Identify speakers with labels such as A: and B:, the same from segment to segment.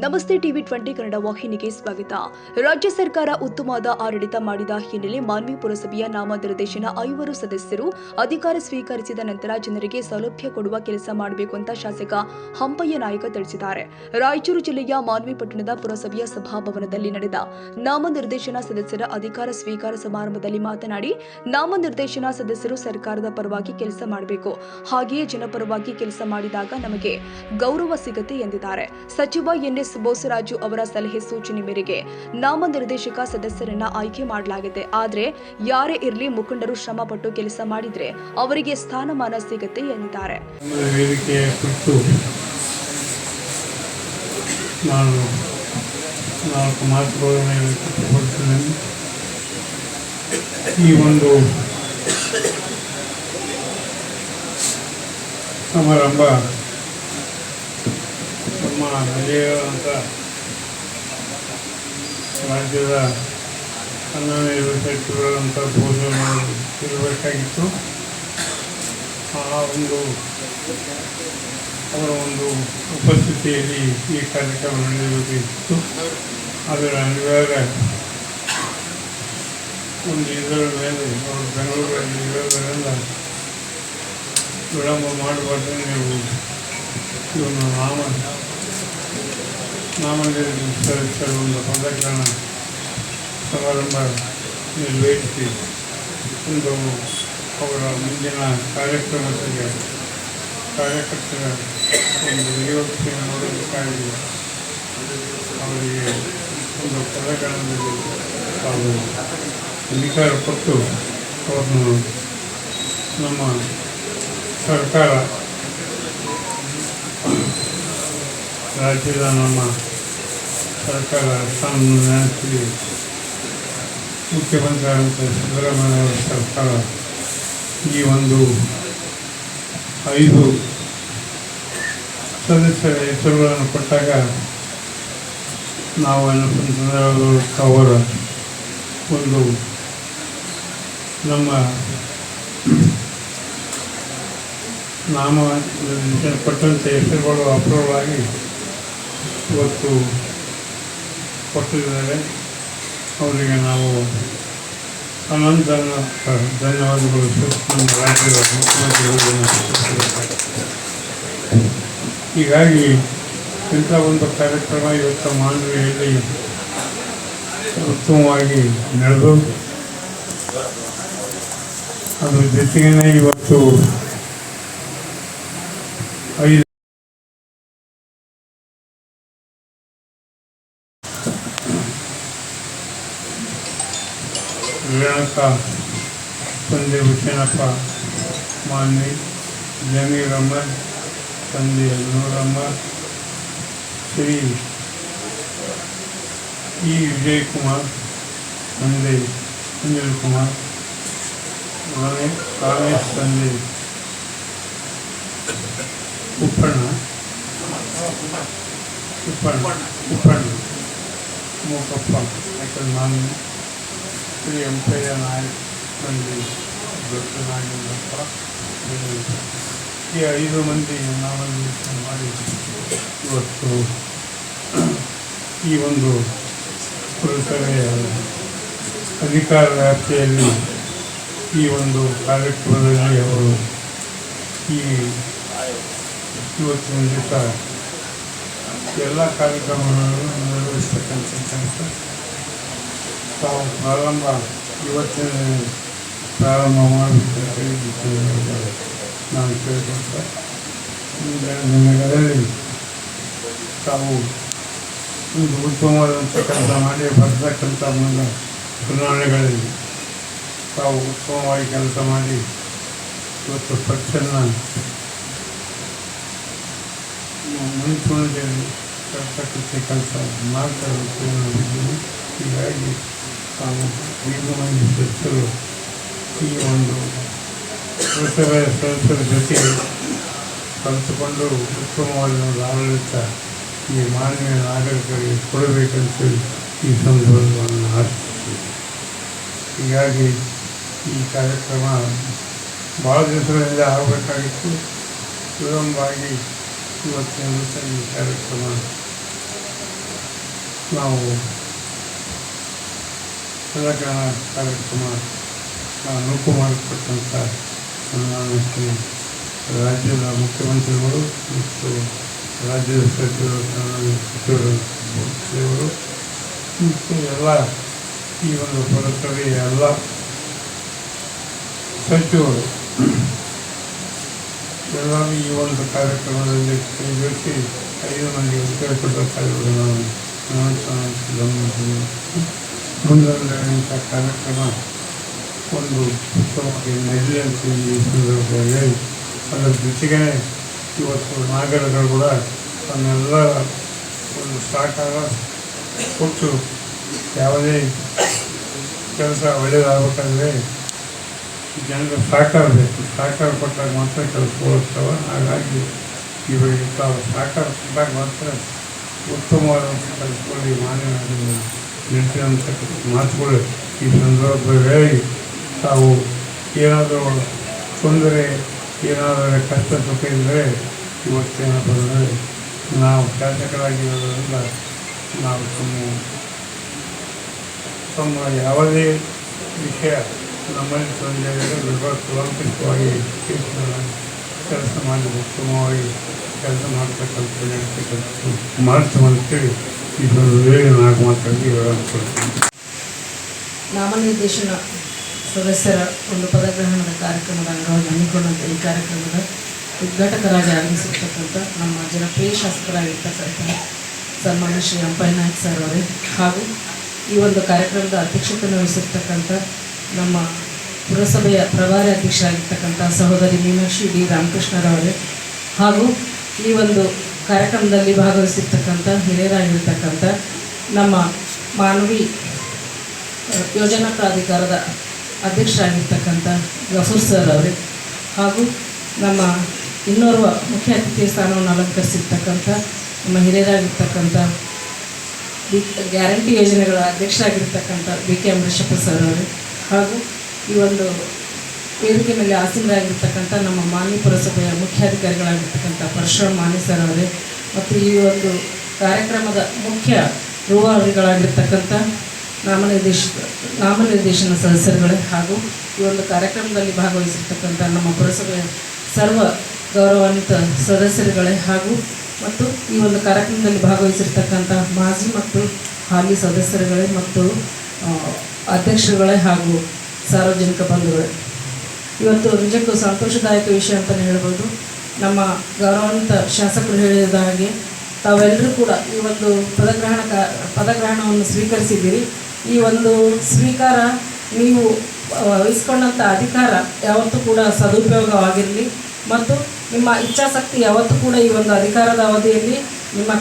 A: ನಮಸ್ತೆ ಟಿವಿ 20 ಕನ್ನಡ ವಾಹಿನಿಗೆ ಸ್ವಾಗತ. ರಾಜ್ಯ ಸರ್ಕಾರ ಉತ್ತಮವಾದ ಆಡಳಿತ ಮಾಡಿದ ಹಿನ್ನೆಲೆ ಮಾನ್ವಿ ಪುರಸಭೆಯ ನಾಮನಿರ್ದೇಶನ 5 ಸದಸ್ಯರು ಅಧಿಕಾರ ಸ್ವೀಕರಿಸಿದ ನಂತರ ಜನರಿಗೆ ಸೌಲಭ್ಯ ಕೊಡುವ ಕೆಲಸ ಮಾಡಬೇಕು ಅಂತ ಶಾಸಕ ಹಂಪಯ್ಯ ನಾಯಕ ತಿಳಿಸಿದ್ದಾರೆ. ರಾಯಚೂರು ಜಿಲ್ಲೆಯ ಮಾನ್ವಿ ಪಟ್ಟಣದ ಪುರಸಭೆಯ ಸಭಾಭವನದಲ್ಲಿ ನಡೆದ ನಾಮನಿರ್ದೇಶನ ಸದಸ್ಯರ ಅಧಿಕಾರ ಸ್ವೀಕಾರ ಸಮಾರಂಭದಲ್ಲಿ ಮಾತನಾಡಿ, ನಾಮನಿರ್ದೇಶನ ಸದಸ್ಯರು ಸರ್ಕಾರದ ಪರವಾಗಿ ಕೆಲಸ ಮಾಡಬೇಕು, ಹಾಗೆಯೇ ಜನಪರವಾಗಿ ಕೆಲಸ ಮಾಡಿದಾಗ ನಮಗೆ ಗೌರವ ಸಿಗುತ್ತೆ ಎಂದಿದ್ದಾರೆ. ಸಚಿವ ಎನ್ಎಸ್ ಬೋಸರಾಜು ಅವರ ಸಲಹೆ ಸೂಚನೆ ಮೇರೆಗೆ ನಾಮನಿರ್ದೇಶಕ ಸದಸ್ಯರನ್ನ ಆಯ್ಕೆ ಮಾಡಲಾಗಿದೆ. ಆದರೆ ಯಾರೇ ಇರಲಿ ಮುಖಂಡರು ಶ್ರಮ ಪಟ್ಟು ಕೆಲಸ ಮಾಡಿದ್ರೆ ಅವರಿಗೆ ಸ್ಥಾನಮಾನ ಸಿಗುತ್ತೆ ಎಂದಿದ್ದಾರೆ.
B: ಈ ಒಂದು ಸಮಾರಂಭ ನಮ್ಮ ನಡೆಯುವಂಥ ರಾಜ್ಯದ ನಿರ್ವಹಿಸುತ್ತಿರುವಂಥ ಭೋಜನ ಇರಬೇಕಾಗಿತ್ತು. ಆ ಒಂದು ಅವರ ಒಂದು ಉಪಸ್ಥಿತಿಯಲ್ಲಿ ಈ ಕಾರ್ಯಕ್ರಮ ನಡೆಯಬೇಕಿತ್ತು. ಅದರ ಅನಿವಾರ್ಯ ಒಂದು ಇದರ ಮೇಲೆ ಅವರು ಬೆಂಗಳೂರಲ್ಲಿ ಇರೋದರಿಂದ ವಿಳಂಬ ಮಾಡಬಾರ್ದು. ನೀವು ಇವನು ನಾಮನಿರ್ದೇಶಿಸಲು ಒಂದು ಪದಗ್ರಹಣ ಸಮಾರಂಭ ನಿರ್ವಹಿಸಿ ಒಂದು ಅವರ ಮುಂದಿನ ಕಾರ್ಯಕ್ರಮಕ್ಕೆ ಕಾರ್ಯಕರ್ತರ ಒಂದು ನಿಯೋಜನೆ ಮಾಡೋದಕ್ಕಾಗಿ ಅವರಿಗೆ ಒಂದು ಪದಗ್ರಹಣದಲ್ಲಿ ತಾವು ಅಧಿಕಾರ ಕೊಟ್ಟು ಅವರನ್ನು ನಮ್ಮ ಸರ್ಕಾರ ರಾಜ್ಯದ ನಮ್ಮ ಸರ್ಕಾರ ಸ್ಥಾನದಲ್ಲಿ ಮುಖ್ಯಮಂತ್ರಿ ಆದಂಥ ಸಿದ್ದರಾಮಯ್ಯ ಅವರ ಸರ್ಕಾರ ಈ ಒಂದು 5 ಸದಸ್ಯರ ಹೆಸರುಗಳನ್ನು ಕೊಟ್ಟಾಗ ನಾವು ಅವರ ಒಂದು ನಮ್ಮ ಕೊಟ್ಟಂಥ ಹೆಸರುಗಳು ಅಪ್ರೂವಲ್ ಆಗಿ ಇವತ್ತು ಕೊಟ್ಟಿದ್ದಾರೆ. ಅವರಿಗೆ ನಾವು ಅನಂತ ಧನ್ಯವಾದಗಳು. ನಮ್ಮ ರಾಜ್ಯದ ಮುಖ್ಯಮಂತ್ರಿಗಳು ಹೀಗಾಗಿ ಇಂಥ ಒಂದು ಕಾರ್ಯಕ್ರಮ ಇವತ್ತು ಮಾನ್ವಿಯಲ್ಲಿ ಉತ್ತಮವಾಗಿ ನಡೆದು ಅದ್ರ ಜೊತೆಗೇ ಇವತ್ತು 5 ರೇಣುಕಾ, ತಂದೆ ಹುಸೇನಪ್ಪ ಮಾನ್ವಿ, ಜಮೀರಮ್ಮ, ತಂದೆ ನೂರಮ್ಮ, ಶ್ರೀ ಇ ವಿಜಯಕುಮಾರ್, ತಂದೆ ಅನಿಲ್ ಕುಮಾರ್, ಕಾಮೇಶ್, ತಂದೆ ಉಪ್ಪಣ್ಣ, ಮೂಕಪ್ಪ, ಯಾಕಂದ್ರೆ ನಾನು ಶ್ರೀ ಹಂಪಯ್ಯ ನಾಯಕ್, ತಂದೆ ದೊಡ್ಡನಾಗಿದ್ದಪ್ಪ. ಈ 5 ಮಂದಿ ನಾಮನಿರ್ದೇಶನ ಮಾಡಿ ಇವತ್ತು ಈ ಒಂದು ಪುರಸಭೆಯ ಅಧಿಕಾರ ವ್ಯಾಪ್ತಿಯಲ್ಲಿ ಈ ಒಂದು ಕಾರ್ಯಕ್ರಮದಲ್ಲಿ ಅವರು ಇವತ್ತಿನ ದಿವಸ ಎಲ್ಲ ಕಾರ್ಯಕ್ರಮಗಳನ್ನು ನಿರ್ವಹಿಸ್ತಕ್ಕಂಥ ಕೆಲಸ ತಾವು ಇವತ್ತಿನ ಪ್ರಾರಂಭ ಮಾಡಬೇಕು ನಾನು ಕೇಳ್ಕೊಳ್ತಾ ನಿಮಗೆಲ್ಲರಿ ತಾವು ಒಂದು ಉತ್ತಮವಾದಂಥ ಕೆಲಸ ಮಾಡಿ ಬರ್ತಕ್ಕಂಥ ಮುಂದೆ ಚುನಾವಣೆಗಳಲ್ಲಿ ತಾವು ಉತ್ತಮವಾಗಿ ಕೆಲಸ ಮಾಡಿ ಇವತ್ತು ಪಕ್ಷನ ಮುಂಚೂಣಿಯಲ್ಲಿ ತರ್ತಕ್ಕಂಥ ಕೆಲಸ ಮಾಡ್ತಾ ಇರುತ್ತೇವೆ. ಹೀಗಾಗಿ ತಾವು 5 ಮಂದಿ ಸದಸ್ಯರು ಈ ಒಂದು ಪುರಸಭೆಯ ಸದಸ್ಯರ ಜೊತೆಗೆ ಕಲಿತುಕೊಂಡು ಉತ್ತಮವಾದ ಒಂದು ಆಡಳಿತ ಈ ಮಾನ್ಯ ನಾಗರಿಕರಿಗೆ ಕೊಡಬೇಕಂತೇಳಿ ಈ ಸಂದರ್ಭವನ್ನು ಆಶಿಸ್ತೀವಿ. ಹೀಗಾಗಿ ಈ ಕಾರ್ಯಕ್ರಮ ಭಾಳ ದಿವಸಗಳಿಂದ ಆಗಬೇಕಾಗಿತ್ತು. ವಿಳಂಬವಾಗಿ ಇವತ್ತಿನ ದಿವಸ ಈ ಕಾರ್ಯಕ್ರಮ ನಾವು ತೆಲಂಗಾಣ ಕಾರ್ಯಕ್ರಮ ನೂಕು ಮಾಡಿಕೊಟ್ಟಂಥ ಸನ್ಮಾನಕ್ಕೆ ರಾಜ್ಯದ ಮುಖ್ಯಮಂತ್ರಿಗಳು ಮತ್ತು ರಾಜ್ಯದ ಸಚಿವರು ಮತ್ತು ಎಲ್ಲ ಈ ಒಂದು ಪುರಸಭೆಯ ಎಲ್ಲ ಸಚಿವರು ಎಲ್ಲರೂ ಈ ಒಂದು ಕಾರ್ಯಕ್ರಮದಲ್ಲಿ ಕೈಗೊಳಿಸಿ 5 ಮಂದಿಗೆ ಉತ್ತರ ಕೊಡಬೇಕಾಗಿರುವುದು ನಾನು ಮುಂದೊಂದಂಥ ಕಾರ್ಯಕ್ರಮ ಒಂದು ಉತ್ತಮವಾಗಿ ನಡೀಲಿ ಅಂತ ಈ ಸಂದರ್ಭದಲ್ಲಿ ಅದರ ಜೊತೆಗೇ ಇವತ್ತು ನಾಗರಿಕರು ಕೂಡ ತನ್ನೆಲ್ಲ ಒಂದು ಸಹಕಾರ ಕೊಟ್ಟು ಯಾವುದೇ ಕೆಲಸ ಒಳ್ಳೆಯದಾಗಬೇಕಾದ್ರೆ ಜನರ ಸಹಕಾರ ಬೇಕು. ಸಹಕಾರ ಕೊಟ್ಟಾಗ ಮಾತ್ರ ಕೆಲಸಗಳು ಹೋಗ್ತವೆ. ಹಾಗಾಗಿ ಇವರಿಗೆ ತಾವು ಸಹಕಾರ ಕೊಟ್ಟಾಗ ಮಾತ್ರ ಉತ್ತಮವಾದಂಥ ಕೆಲಸಗಳಿಗೆ ಮಾನ್ಯವಾಗಿ ನಿಂತಿರುವಂಥ ಮಾತುಗಳು ಈ ಸಂದರ್ಭದಲ್ಲಿ ತಾವು ಏನಾದರೂ ತೊಂದರೆ ಏನಾದರೂ ಕಷ್ಟ ಸುಖ ಇದ್ದರೆ ಇವತ್ತೇನಪ್ಪ ಅಂದರೆ ನಾವು ಶಾಸಕರಾಗಿರೋದ್ರಿಂದ ನಾವು ತಮ್ಮ ಯಾವುದೇ ವಿಷಯ ನಮ್ಮಲ್ಲಿ ತೊಂದರೆ ಸುಲಂಕಿತವಾಗಿ ಕೆಲಸ ಮಾಡಿ ಉತ್ತಮವಾಗಿ ಕೆಲಸ ಮಾಡ್ತಕ್ಕಂಥ ಮಾಡ್ತೇವಂತೇಳಿ ಈ ಸಂದರ್ಭದಲ್ಲಿ ನಾಲ್ಕು ಮಾತಾಡಿ ಕೊಡ್ತೀನಿ.
C: ನಾಮನಿರ್ದೇಶನ ಸದಸ್ಯರ ಒಂದು ಪದಗ್ರಹಣದ ಕಾರ್ಯಕ್ರಮದ ಅಂಗವಾಗಿ ಹಮ್ಮಿಕೊಂಡಂಥ ಈ ಕಾರ್ಯಕ್ರಮದ ಉದ್ಘಾಟಕರಾಗಿ ಆಗಮಿಸಿರ್ತಕ್ಕಂಥ ನಮ್ಮ ಜನಪ್ರಿಯ ಶಾಸಕರಾಗಿರ್ತಕ್ಕಂಥ ಸನ್ಮಾನ್ಯ ಶ್ರೀ ಅಂಪಯ್ಯ ನಾಯ್ಕ ಸರ್ ಅವರೇ, ಹಾಗೂ ಈ ಒಂದು ಕಾರ್ಯಕ್ರಮದ ಅಧ್ಯಕ್ಷತೆಯನ್ನು ವಹಿಸಿರ್ತಕ್ಕಂಥ ನಮ್ಮ ಪುರಸಭೆಯ ಪ್ರಭಾರಿ ಅಧ್ಯಕ್ಷರಾಗಿರ್ತಕ್ಕಂಥ ಸಹೋದರಿ ಮೀನಾಕ್ಷಿ ಡಿ ರಾಮಕೃಷ್ಣರವರೇ, ಹಾಗೂ ಈ ಒಂದು ಕಾರ್ಯಕ್ರಮದಲ್ಲಿ ಭಾಗವಹಿಸಿರ್ತಕ್ಕಂಥ ಹಿರಿಯರಾಗಿರ್ತಕ್ಕಂಥ ನಮ್ಮ ಮಾನವಿ ಯೋಜನಾ ಪ್ರಾಧಿಕಾರದ ಅಧ್ಯಕ್ಷರಾಗಿರ್ತಕ್ಕಂಥ ಗಫೂರ್ ಸರ್ ಅವರೇ, ಹಾಗೂ ನಮ್ಮ ಇನ್ನೋರ್ವ ಮುಖ್ಯ ಅತಿಥಿ ಸ್ಥಾನವನ್ನು ಅಲಂಕರಿಸಿರ್ತಕ್ಕಂಥ ನಮ್ಮ ಹಿರಿಯರಾಗಿರ್ತಕ್ಕಂಥ ಗ್ಯಾರಂಟಿ ಯೋಜನೆಗಳ ಅಧ್ಯಕ್ಷರಾಗಿರ್ತಕ್ಕಂಥ BK ಅಮರೇಶಪ್ಪ ಸರ್ ಅವರು, ಹಾಗೂ ಈ ಒಂದು ವೇದಿಕೆ ಮೇಲೆ ಆಸೀನರಾಗಿರ್ತಕ್ಕಂಥ ನಮ್ಮ ಮಾನ್ಯ ಪುರಸಭೆಯ ಮುಖ್ಯಾಧಿಕಾರಿಗಳಾಗಿರ್ತಕ್ಕಂಥ ಪರಶುರಾಮ್ ಮಾನ್ಯ ಸರ್ ಅವರೇ, ಮತ್ತು ಈ ಒಂದು ಕಾರ್ಯಕ್ರಮದ ಮುಖ್ಯ ರೂವಾರಿಗಳಾಗಿರ್ತಕ್ಕಂಥ ನಾಮನಿರ್ದೇಶನ ಸದಸ್ಯರುಗಳೇ, ಹಾಗೂ ಈ ಒಂದು ಕಾರ್ಯಕ್ರಮದಲ್ಲಿ ಭಾಗವಹಿಸಿರ್ತಕ್ಕಂಥ ನಮ್ಮ ಪುರಸಭೆಯ ಸರ್ವ ಗೌರವಾನ್ವಿತ ಸದಸ್ಯರುಗಳೇ, ಹಾಗೂ ಮತ್ತು ಈ ಒಂದು ಕಾರ್ಯಕ್ರಮದಲ್ಲಿ ಭಾಗವಹಿಸಿರ್ತಕ್ಕಂಥ ಮಾಜಿ ಮತ್ತು ಹಾಲಿ ಸದಸ್ಯರುಗಳೇ ಮತ್ತು ಅಧ್ಯಕ್ಷರುಗಳೇ ಹಾಗೂ ಸಾರ್ವಜನಿಕ ಬಂಧುಗಳೇ, ಇವತ್ತು ನಿಜಕ್ಕೂ ಸಂತೋಷದಾಯಕ ವಿಷಯ ಅಂತಲೇ ಹೇಳ್ಬೋದು. ನಮ್ಮ ಗೌರವಾನ್ವಿತ ಶಾಸಕರು ಹೇಳಿದ ಹಾಗೆ ತಾವೆಲ್ಲರೂ ಕೂಡ ಈ ಒಂದು ಪದಗ್ರಹಣವನ್ನು ಸ್ವೀಕರಿಸಿದ್ದೀರಿ. ಈ ಒಂದು ಸ್ವೀಕಾರ ನೀವು ವಹಿಸ್ಕೊಂಡಂಥ ಅಧಿಕಾರ ಯಾವತ್ತೂ ಕೂಡ ಸದುಪಯೋಗವಾಗಿರಲಿ ಮತ್ತು ನಿಮ್ಮ ಇಚ್ಛಾಶಕ್ತಿ ಯಾವತ್ತೂ ಕೂಡ ಈ ಒಂದು ಅಧಿಕಾರದ ಅವಧಿಯಲ್ಲಿ ನಿಮ್ಮ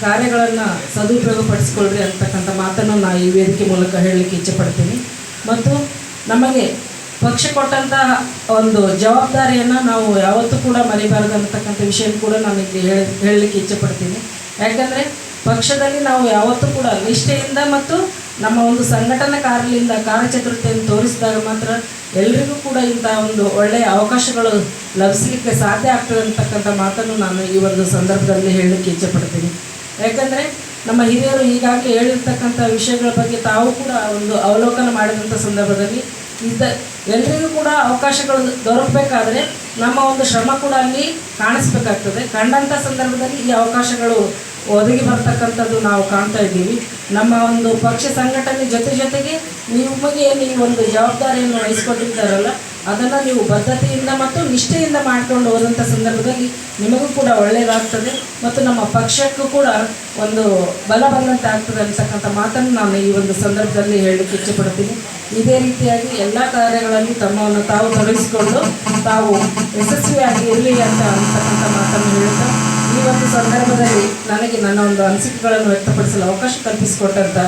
C: ಕಾರ್ಯಗಳನ್ನು ಸದುಪಯೋಗಪಡಿಸ್ಕೊಳ್ರಿ ಅಂತಕ್ಕಂಥ ಮಾತನ್ನು ನಾನು ಈ ವೇದಿಕೆ ಮೂಲಕ ಹೇಳಲಿಕ್ಕೆ ಇಚ್ಛೆಪಡ್ತೀನಿ. ಮತ್ತು ನಮಗೆ ಪಕ್ಷ ಕೊಟ್ಟಂತಹ ಒಂದು ಜವಾಬ್ದಾರಿಯನ್ನು ನಾವು ಯಾವತ್ತೂ ಕೂಡ ಮರಿಬಾರದು ಅನ್ನತಕ್ಕಂಥ ವಿಷಯ ಕೂಡ ನಾನು ಇಲ್ಲಿ ಹೇಳಲಿಕ್ಕೆ ಇಚ್ಛೆಪಡ್ತೀನಿ. ಯಾಕಂದರೆ ಪಕ್ಷದಲ್ಲಿ ನಾವು ಯಾವತ್ತೂ ಕೂಡ ನಿಷ್ಠೆಯಿಂದ ಮತ್ತು ನಮ್ಮ ಒಂದು ಸಂಘಟನಾ ಕಾರ್ಯಚತುರತೆಯನ್ನು ತೋರಿಸಿದಾಗ ಮಾತ್ರ ಎಲ್ರಿಗೂ ಕೂಡ ಇಂಥ ಒಂದು ಒಳ್ಳೆಯ ಅವಕಾಶಗಳು ಲಭಿಸಲಿಕ್ಕೆ ಸಾಧ್ಯ ಆಗ್ತದೆ ಅಂತಕ್ಕಂಥ ಮಾತನ್ನು ನಾನು ಈ ಒಂದು ಸಂದರ್ಭದಲ್ಲಿ ಹೇಳಲಿಕ್ಕೆ ಇಚ್ಛೆಪಡ್ತೀನಿ. ಯಾಕಂದರೆ ನಮ್ಮ ಹಿರಿಯರು ಈಗಾಗಲೇ ಹೇಳಿರ್ತಕ್ಕಂಥ ವಿಷಯಗಳ ಬಗ್ಗೆ ತಾವು ಕೂಡ ಒಂದು ಅವಲೋಕನ ಮಾಡಿದಂಥ ಸಂದರ್ಭದಲ್ಲಿ ಎಲ್ರಿಗೂ ಕೂಡ ಅವಕಾಶಗಳು ದೊರಕಬೇಕಾದ್ರೆ ನಮ್ಮ ಒಂದು ಶ್ರಮ ಕೂಡ ಅಲ್ಲಿ ಕಾಣಿಸ್ಬೇಕಾಗ್ತದೆ. ಕಂಡಂಥ ಸಂದರ್ಭದಲ್ಲಿ ಈ ಅವಕಾಶಗಳು ಒದಗಿ ಬರ್ತಕ್ಕಂಥದ್ದು ನಾವು ಕಾಣ್ತಾ ಇದ್ದೀವಿ. ನಮ್ಮ ಒಂದು ಪಕ್ಷ ಸಂಘಟನೆ ಜೊತೆಗೆ ನಿಮಗೆ ನೀವು ಒಂದು ಜವಾಬ್ದಾರಿಯನ್ನು ವಹಿಸ್ಕೊಟ್ಟಿದ್ದಾರಲ್ಲ, ಅದನ್ನು ನೀವು ಬದ್ಧತೆಯಿಂದ ಮತ್ತು ನಿಷ್ಠೆಯಿಂದ ಮಾಡ್ಕೊಂಡು ಹೋದಂಥ ಸಂದರ್ಭದಲ್ಲಿ ನಿಮಗೂ ಕೂಡ ಒಳ್ಳೆಯದಾಗ್ತದೆ ಮತ್ತು ನಮ್ಮ ಪಕ್ಷಕ್ಕೂ ಕೂಡ ಒಂದು ಬಲ ಬಂದಂತೆ ಆಗ್ತದೆ ಅಂತಕ್ಕಂಥ ಮಾತನ್ನು ನಾನು ಈ ಒಂದು ಸಂದರ್ಭದಲ್ಲಿ ಹೇಳಲಿಕ್ಕೆ ಇಚ್ಛೆಪಡ್ತೀನಿ. ಇದೇ ರೀತಿಯಾಗಿ ಎಲ್ಲ ಕಾರ್ಯಗಳಲ್ಲಿ ತಮ್ಮನ್ನು ತಾವು ತೊಡಗಿಸಿಕೊಂಡು ತಾವು ಯಶಸ್ವಿಯಾಗಿ ಇರಲಿ ಅಂತಕ್ಕಂಥ ಮಾತನ್ನು ಹೇಳ್ತಾ ಈ ಒಂದು ಸಂದರ್ಭದಲ್ಲಿ ನನಗೆ ನನ್ನ ಒಂದು ಅನಿಸಿಕೆಗಳನ್ನು ವ್ಯಕ್ತಪಡಿಸಲು ಅವಕಾಶ ಕಲ್ಪಿಸಿಕೊಟ್ಟಂಥ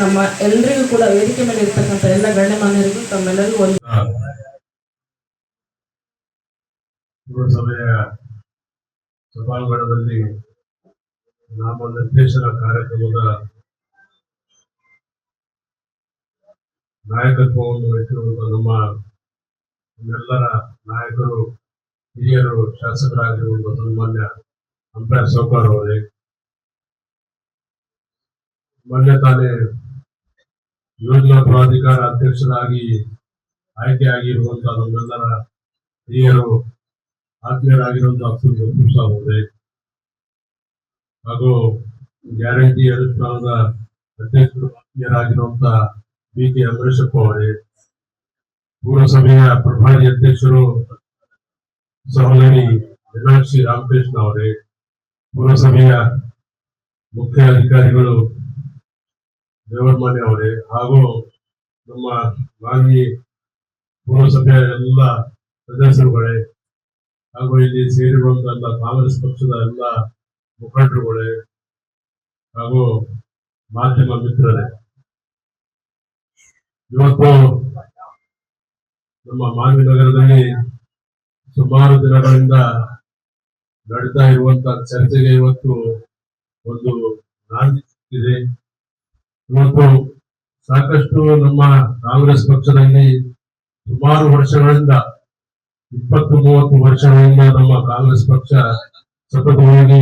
C: ನಮ್ಮ ಎಲ್ಲರಿಗೂ ಕೂಡ ವೇದಿಕೆ ಮೇಲೆ ಇರ್ತಕ್ಕಂಥ ಎಲ್ಲ ಗಣ್ಯಮಾನ್ಯರಿಗೂ ತಮ್ಮೆಲ್ಲರಿಗೂ ಒಂದು
D: ಪುರಸಭೆಯ ಸಭಾಂಗಣದಲ್ಲಿ ನಾಮನಿರ್ದೇಶನ ಕಾರ್ಯಕ್ರಮದ ನಾಯಕತ್ವವನ್ನು ವಹಿಸಿರುವಂತಹ ನಮ್ಮೆಲ್ಲರ ನಾಯಕರು, ಹಿರಿಯರು, ಶಾಸಕರಾಗಿರುವಂತಹ ಸನ್ಮಾನ್ಯ ಅಂಪಯ್ಯ ಸಾವ್ಕಾರ್ ಅವರೇ, ಮೊನ್ನೆ ತಾನೇ ಯೋಜನಾ ಪ್ರಾಧಿಕಾರ ಅಧ್ಯಕ್ಷರಾಗಿ ಆಯ್ಕೆಯಾಗಿರುವಂತಹ ನಮ್ಮೆಲ್ಲರ ಹಿರಿಯರು ಆತ್ಮೀಯರಾಗಿರುವಂತಹ ಅಬ್ದುಲ್ ಗಫೂರ್ ಸಾಬ್ ಅವರೇ ಹಾಗೂ ಗ್ಯಾರಂಟಿ ಅನುಷ್ಠಾನದ ಅಧ್ಯಕ್ಷರು ಆತ್ಮೀಯರಾಗಿರುವಂತಹ ಬಿ.ಕೆ. ಅಮರೇಶಪ್ಪ ಅವರೇ, ಪುರಸಭೆಯ ಪ್ರಭಾರಿ ಅಧ್ಯಕ್ಷರು ಸಹೋದರಿ ಮೀನಾಕ್ಷಿ ರಾಮಕೃಷ್ಣ ಅವರೇ, ಪುರಸಭೆಯ ಮುಖ್ಯ ಅಧಿಕಾರಿಗಳು ದೇವರಮನೆ ಅವರೇ ಹಾಗೂ ನಮ್ಮ ಮಾನ್ಯ ಪುರಸಭೆಯ ಎಲ್ಲ ಸದಸ್ಯರುಗಳೇ ಹಾಗೂ ಇಲ್ಲಿ ಸೇರಿರುವಂತಹ ಕಾಂಗ್ರೆಸ್ ಪಕ್ಷದ ಎಲ್ಲ ಮುಖಂಡರುಗಳೇ ಹಾಗೂ ಮಾಧ್ಯಮ ಮಿತ್ರರೇ, ಇವತ್ತು ನಮ್ಮ ಮಾನ್ವಿ ನಗರದಲ್ಲಿ ಸುಮಾರು ದಿನಗಳಿಂದ ನಡೀತಾ ಇರುವಂತಹ ಚರ್ಚೆಗೆ ಇವತ್ತು ಒಂದು ನಾಂದಿ ಸಿಕ್ಕಿದೆ. ಇವತ್ತು ಸಾಕಷ್ಟು ನಮ್ಮ ಕಾಂಗ್ರೆಸ್ ಪಕ್ಷದಲ್ಲಿ ಸುಮಾರು ವರ್ಷಗಳಿಂದ 20-30 ವರ್ಷಗಳಿಂದ ನಮ್ಮ ಕಾಂಗ್ರೆಸ್ ಪಕ್ಷ ಸತತವಾಗಿ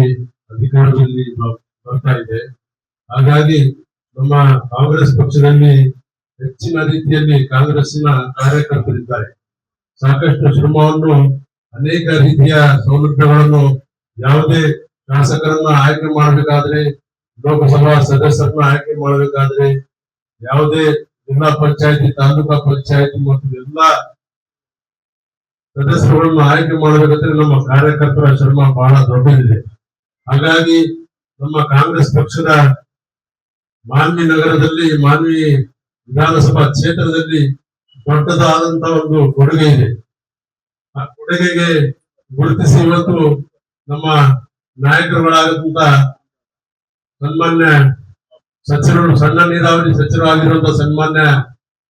D: ಅಧಿಕಾರದಲ್ಲಿ ಬರ್ತಾ ಇದೆ. ಹಾಗಾಗಿ ನಮ್ಮ ಕಾಂಗ್ರೆಸ್ ಪಕ್ಷದಲ್ಲಿ ಹೆಚ್ಚಿನ ರೀತಿಯಲ್ಲಿ ಕಾಂಗ್ರೆಸ್ಸಿನ ಕಾರ್ಯಕರ್ತರಿದ್ದಾರೆ. ಸಾಕಷ್ಟು ಶ್ರಮವನ್ನು, ಅನೇಕ ರೀತಿಯ ಸೌಲಭ್ಯಗಳನ್ನು, ಯಾವುದೇ ಶಾಸಕರನ್ನ ಆಯ್ಕೆ ಮಾಡಬೇಕಾದ್ರೆ, ಲೋಕಸಭಾ ಸದಸ್ಯರನ್ನ ಆಯ್ಕೆ ಮಾಡಬೇಕಾದ್ರೆ, ಯಾವುದೇ ಜಿಲ್ಲಾ ಪಂಚಾಯತಿ, ತಾಲೂಕಾ ಪಂಚಾಯತಿ ಮತ್ತು ಎಲ್ಲಾ ಸದಸ್ಯರುಗಳನ್ನು ಆಯ್ಕೆ ಮಾಡಬೇಕಾದ್ರೆ ನಮ್ಮ ಕಾರ್ಯಕರ್ತರ ಶ್ರಮ ಬಹಳ ದೊಡ್ಡದಿದೆ. ಹಾಗಾಗಿ ನಮ್ಮ ಕಾಂಗ್ರೆಸ್ ಪಕ್ಷದ ಮಾನ್ವಿ ನಗರದಲ್ಲಿ, ಮಾನ್ವಿ ವಿಧಾನಸಭಾ ಕ್ಷೇತ್ರದಲ್ಲಿ ದೊಡ್ಡದಾದಂತಹ ಒಂದು ಕೊಡುಗೆ ಇದೆ. ಆ ಕೊಡುಗೆಗೆ ಗುರುತಿಸಿ ಇವತ್ತು ನಮ್ಮ ನಾಯಕರುಗಳಾದಂತ ಸನ್ಮಾನ್ಯ ಸಚಿವರು, ಸಣ್ಣ ನೀರಾವರಿ ಸಚಿವರಾಗಿರುವಂತಹ ಸನ್ಮಾನ್ಯ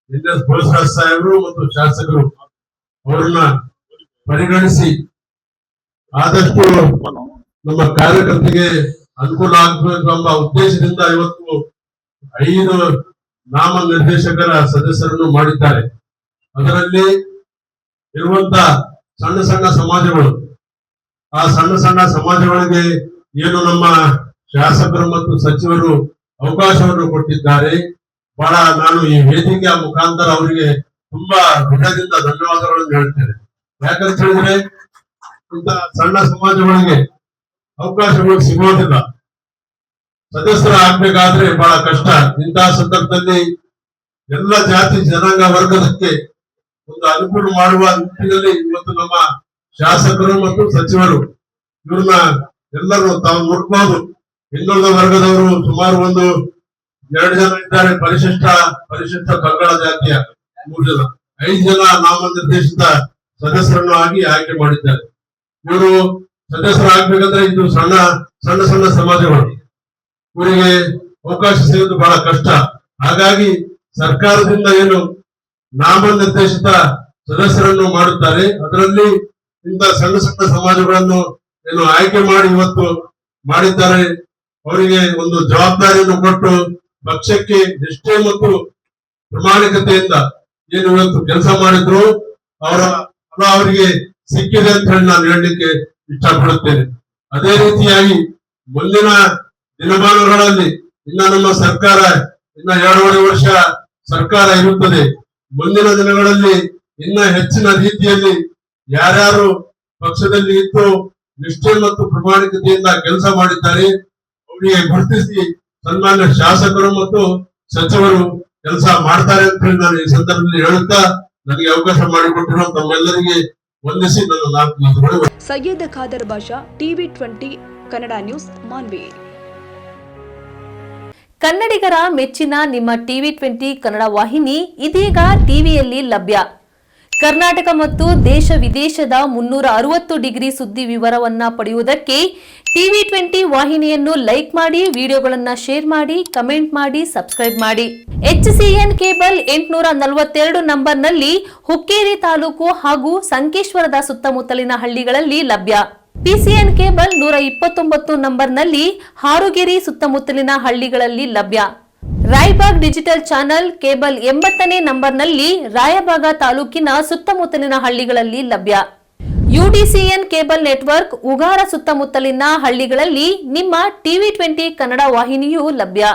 D: ಎನ್.ಎಸ್. ಬೋಸರಾಜ್ ಸಾಹೇಬರು ಮತ್ತು ಶಾಸಕರು ಅವರನ್ನ ಪರಿಗಣಿಸಿ ಆದಷ್ಟು ನಮ್ಮ ಕಾರ್ಯಕರ್ತರಿಗೆ ಅನುಕೂಲ ಆಗಬೇಕು ಎಂಬ ಉದ್ದೇಶದಿಂದ ಇವತ್ತು 5 ನಾಮ ನಿರ್ದೇಶಕರ ಸದಸ್ಯರನ್ನು ಮಾಡಿದ್ದಾರೆ. ಅದರಲ್ಲಿ ಇರುವಂತ ಸಣ್ಣ ಸಣ್ಣ ಸಮಾಜಗಳು, ಆ ಸಣ್ಣ ಸಣ್ಣ ಸಮಾಜಗಳಿಗೆ ಏನು ನಮ್ಮ ಶಾಸಕರು ಮತ್ತು ಸಚಿವರು ಅವಕಾಶವನ್ನು ಕೊಟ್ಟಿದ್ದಾರೆ. ಬಹಳ ನಾನು ಈ ವೇದಿಕೆಯ ಮುಖಾಂತರ ಅವರಿಗೆ ತುಂಬಾ ಹೃದಯದಿಂದ ಧನ್ಯವಾದಗಳನ್ನು ಹೇಳ್ತೇನೆ. ಯಾಕಂತ ಹೇಳಿದ್ರೆ ಇಂತ ಸಣ್ಣ ಸಮಾಜಗಳಿಗೆ ಅವಕಾಶಗಳು ಸಿಗೋದಿಲ್ಲ. ಸದಸ್ಯರ ಆಗ್ಬೇಕಾದ್ರೆ ಬಹಳ ಕಷ್ಟ. ಇಂತಹ ಸಂದರ್ಭದಲ್ಲಿ ಎಲ್ಲ ಜಾತಿ ಜನಾಂಗ ವರ್ಗದಕ್ಕೆ ಒಂದು ಅನುಕೂಲ ಮಾಡುವ ನಿಟ್ಟಿನಲ್ಲಿ ಇವತ್ತು ನಮ್ಮ ಶಾಸಕರು ಮತ್ತು ಸಚಿವರು ಇವ್ರನ್ನ ಎಲ್ಲರೂ ತಾವು ನೋಡ್ಬೋದು. ಹಿಂದುಳಿದ ವರ್ಗದವರು ಸುಮಾರು ಒಂದು 2 ಜನ ಇದ್ದಾರೆ. ಪರಿಶಿಷ್ಟ ಪಂಗಡ ಜಾತಿಯ 3 ಜನ, 5 ಜನ ನಾಮನಿರ್ದೇಶಿತ ಸದಸ್ಯರನ್ನು ಆಗಿ ಆಯ್ಕೆ ಮಾಡಿದ್ದಾರೆ. ಇವರು ಸದಸ್ಯರಾಗಬೇಕಂದ್ರೆ ಇದು ಸಣ್ಣ ಸಣ್ಣ ಸಮಾಜಗಳು, ಇವರಿಗೆ ಅವಕಾಶ ಸಿಗೋದು ಬಹಳ ಕಷ್ಟ. ಹಾಗಾಗಿ ಸರ್ಕಾರದಿಂದ ಏನು ನಾಮನಿರ್ದೇಶಿತ ಸದಸ್ಯರನ್ನು ಮಾಡುತ್ತಾರೆ, ಅದರಲ್ಲಿ ಇಂಥ ಸಣ್ಣ ಸಮಾಜಗಳನ್ನು ಏನು ಆಯ್ಕೆ ಮಾಡಿ ಇವತ್ತು ಮಾಡಿದ್ದಾರೆ. ಅವರಿಗೆ ಒಂದು ಜವಾಬ್ದಾರಿಯನ್ನು ಕೊಟ್ಟು ಪಕ್ಷಕ್ಕೆ ನಿಷ್ಠೆ ಮತ್ತು ಪ್ರಾಮಾಣಿಕತೆಯಿಂದ ಏನು ಇವತ್ತು ಕೆಲಸ ಮಾಡಿದ್ರು ಅವರ ಫಲ ಅವರಿಗೆ ಸಿಕ್ಕಿದೆ ಅಂತ ಹೇಳಿ ನಾನು ಹೇಳಲಿಕ್ಕೆ ಇಷ್ಟಪಡುತ್ತೇನೆ. ಅದೇ ರೀತಿಯಾಗಿ ಮುಂದಿನ ದಿನಮಾನಗಳಲ್ಲಿ ಇನ್ನ ನಮ್ಮ ಸರ್ಕಾರ ಇನ್ನ 2.5 ವರ್ಷ ಸರ್ಕಾರ ಇರುತ್ತದೆ. ಮುಂದಿನ ದಿನಗಳಲ್ಲಿ ಇನ್ನ ಹೆಚ್ಚಿನ ರೀತಿಯಲ್ಲಿ ಯಾರ್ಯಾರು ಪಕ್ಷದಲ್ಲಿ ಇದ್ದು ನಿಷ್ಠೆ ಮತ್ತು ಪ್ರಾಮಾಣಿಕತೆಯಿಂದ ಕೆಲಸ ಮಾಡಿದ್ದಾರೆ ಅವರಿಗೆ ಗುರುತಿಸಿ ಸನ್ಮಾನ್ಯ ಶಾಸಕರು ಮತ್ತು ಸಚಿವರು ಕೆಲಸ ಮಾಡ್ತಾರೆ ಅಂತ ಹೇಳಿ ನಾನು ಈ ಸಂದರ್ಭದಲ್ಲಿ ಹೇಳುತ್ತಾ ನನಗೆ ಅವಕಾಶ ಮಾಡಿಕೊಟ್ಟಿರುವ ತಮ್ಮೆಲ್ಲರಿಗೆ ವಂದಿಸಿ ನನ್ನ 4 ಮಾತುಗಳು.
A: Syed Khader Basha, TV 20 Kannada news, Manvi.
E: ಕನ್ನಡಿಗರ ಮೆಚ್ಚಿನ ನಿಮ್ಮ ಟಿವಿ 20 ಕನ್ನಡ ವಾಹಿನಿ ಇದೀಗ ಟಿವಿಯಲ್ಲಿ ಲಭ್ಯ. ಕರ್ನಾಟಕ ಮತ್ತು ದೇಶ ವಿದೇಶದ 360 ಡಿಗ್ರಿ ಸುದ್ದಿ ವಿವರವನ್ನ ಪಡೆಯುವುದಕ್ಕೆ ಟಿವಿ 20 ವಾಹಿನಿಯನ್ನು ಲೈಕ್ ಮಾಡಿ, ವಿಡಿಯೋಗಳನ್ನು ಶೇರ್ ಮಾಡಿ, ಕಮೆಂಟ್ ಮಾಡಿ, ಸಬ್ಸ್ಕ್ರೈಬ್ ಮಾಡಿ. HCN ಕೇಬಲ್ 842 ನಂಬರ್ನಲ್ಲಿ ಹುಕ್ಕೇರಿ ತಾಲೂಕು ಹಾಗೂ ಸಂಕೇಶ್ವರದ ಸುತ್ತಮುತ್ತಲಿನ ಹಳ್ಳಿಗಳಲ್ಲಿ ಲಭ್ಯ. PCN ಕೇಬಲ್ 129 ನಂಬರ್ನಲ್ಲಿ ಹಾರುಗೆರೆ ಸುತ್ತಮುತ್ತಲಿನ ಹಳ್ಳಿಗಳಲ್ಲಿ ಲಭ್ಯ. ರಾಯಬಾಗ್ ಡಿಜಿಟಲ್ ಚಾನೆಲ್ ಕೇಬಲ್ 80ನೇ ನಂಬರ್ನಲ್ಲಿ ರಾಯಬಾಗ ತಾಲೂಕಿನ ಸುತ್ತಮುತ್ತಲಿನ ಹಳ್ಳಿಗಳಲ್ಲಿ ಲಭ್ಯ. UDCN ಕೇಬಲ್ ನೆಟ್ವರ್ಕ್ ಉಗಾರ ಸುತ್ತಮುತ್ತಲಿನ ಹಳ್ಳಿಗಳಲ್ಲಿ ನಿಮ್ಮ ಟಿವಿ 20 ಕನ್ನಡ ವಾಹಿನಿಯೂ ಲಭ್ಯ.